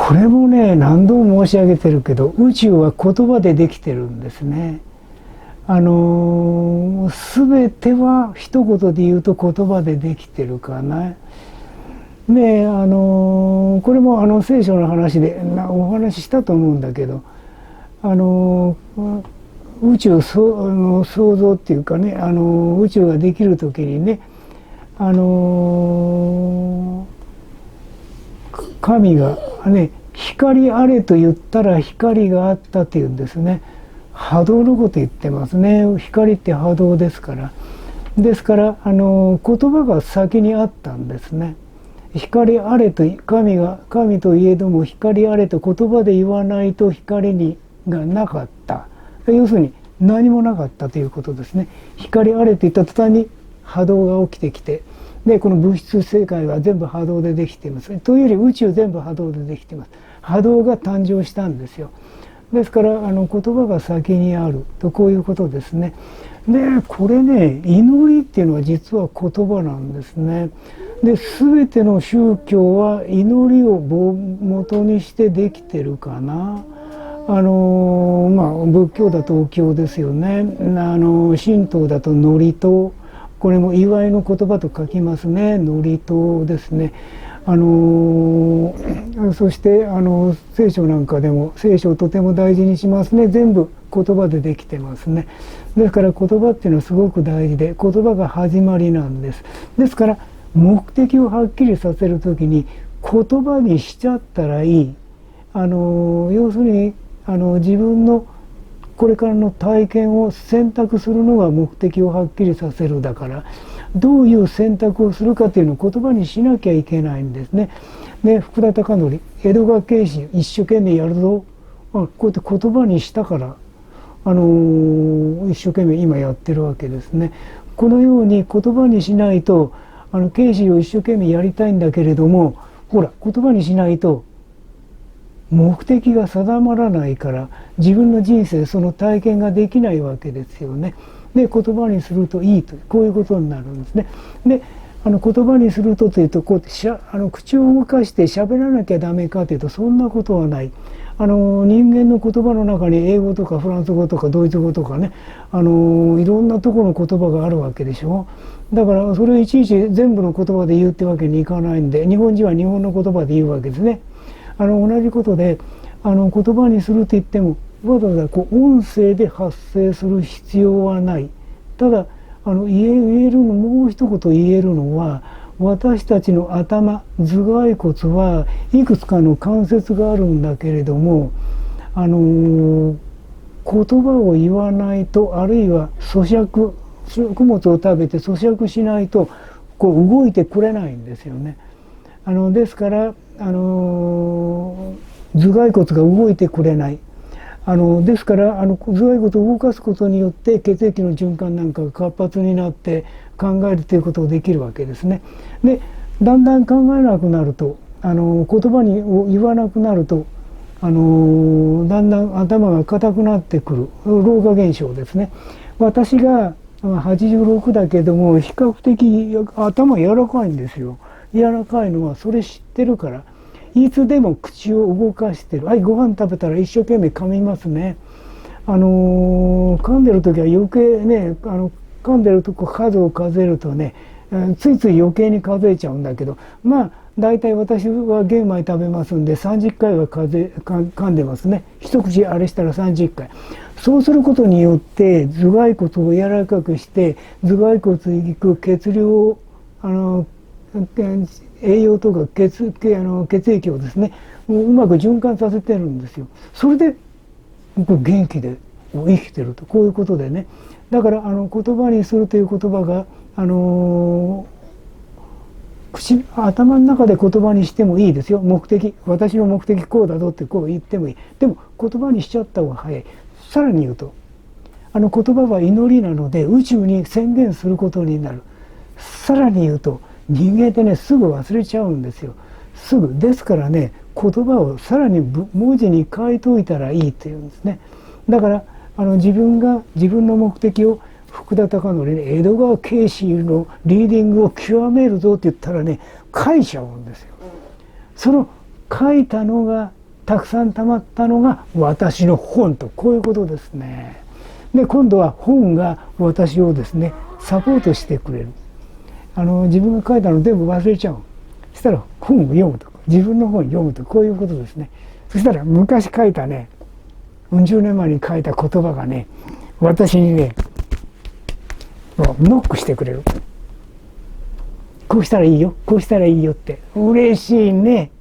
これもね、何度も申し上げてるけど、宇宙は言葉でできてるんですね。全ては一言で言うと言葉でできてるかな。で、これも聖書の話でお話ししたと思うんだけど、宇宙創造っていうかね、宇宙ができる時にね、神がね、光あれと言ったら光があったっていうんですね。波動のこと言ってますね。光って波動ですから。ですから言葉が先にあったんですね。光あれと神といえども光あれと言葉で言わないと光がなかった。要するに何もなかったということですね。光あれと言った途端に波動が起きてきて、でこの物質世界は全部波動でできています。というより宇宙全部波動でできています。波動が誕生したんですよ。ですから言葉が先にあると、こういうことですね。でこれね、祈りっていうのは実は言葉なんですね。で全ての宗教は祈りを元にしてできてるかな。仏教だとお経ですよね。神道だと祝詞、これも祝いの言葉と書きますね。祝詞ですね。そして聖書なんかでも聖書をとても大事にしますね。全部言葉でできてますね。ですから言葉っていうのはすごく大事で、言葉が始まりなんです。ですから目的をはっきりさせるときに言葉にしちゃったらいい。要するに自分のこれからの体験を選択するのが目的をはっきりさせるだから、どういう選択をするかっていうのを言葉にしなきゃいけないんですね。で福田貴則、江戸川慶子一生懸命やるぞ、こうやって言葉にしたから一生懸命今やってるわけですね。このように言葉にしないと慶子を一生懸命やりたいんだけれども、ほら言葉にしないと目的が定まらないから自分の人生その体験ができないわけですよね。で言葉にするといいと、こういうことになるんですね。で言葉にするというとこう口を動かして喋らなきゃダメかというとそんなことはない。人間の言葉の中に英語とかフランス語とかドイツ語とかね、いろんなところの言葉があるわけでしょ。だからそれをいちいち全部の言葉で言うってわけにいかないんで、日本人は日本の言葉で言うわけですね。同じことで言葉にすると言ってもわざわざ音声で発声する必要はない。ただ言えるの、もう一言言えるのは、私たちの頭頭蓋骨はいくつかの関節があるんだけれども、言葉を言わないと、あるいは食物を食べて咀嚼しないと動いてくれないんですよね。ですから頭蓋骨が動いてくれない。ですから頭蓋骨を動かすことによって血液の循環なんかが活発になって考えるということができるわけですね。でだんだん考えなくなると言葉を言わなくなるとだんだん頭が硬くなってくる老化現象ですね。私が86だけども比較的頭柔らかいんですよ。柔らかいのはそれ知ってるから。いつでも口を動かしてる。はい、ご飯食べたら一生懸命噛みますね。噛んでる時は余計ね、噛んでるとこ数を数えるとね、ついつい余計に数えちゃうんだけど、まあ大体私は玄米食べますんで30回は噛んでますね。一口あれしたら30回。そうすることによって頭蓋骨を柔らかくして頭蓋骨に行く血流を栄養とか血液をですねうまく循環させてるんですよ。それで元気で生きてると、こういうことでね。だから言葉にするという言葉が頭の中で言葉にしてもいいですよ。目的、私の目的こうだぞってこう言ってもいい。でも言葉にしちゃった方が早い。さらに言うと言葉は祈りなので宇宙に宣言することになる。さらに言うと人間ってねすぐ忘れちゃうんですよ。すぐですからね、言葉をさらに文字に書いといたらいいっていうんですね。だから自分が自分の目的を福田貴則に江戸川慶子のリーディングを極めるぞって言ったらね書いちゃうんですよ。その書いたのがたくさん溜まったのが私の本と、こういうことですね。で今度は本が私をですねサポートしてくれる。自分が書いたの全部忘れちゃう。そしたら本を読むと、自分の本を読むと、こういうことですね。そしたら昔書いたね、10年前に書いた言葉がね、私にねノックしてくれる。こうしたらいいよ、こうしたらいいよって。嬉しいね。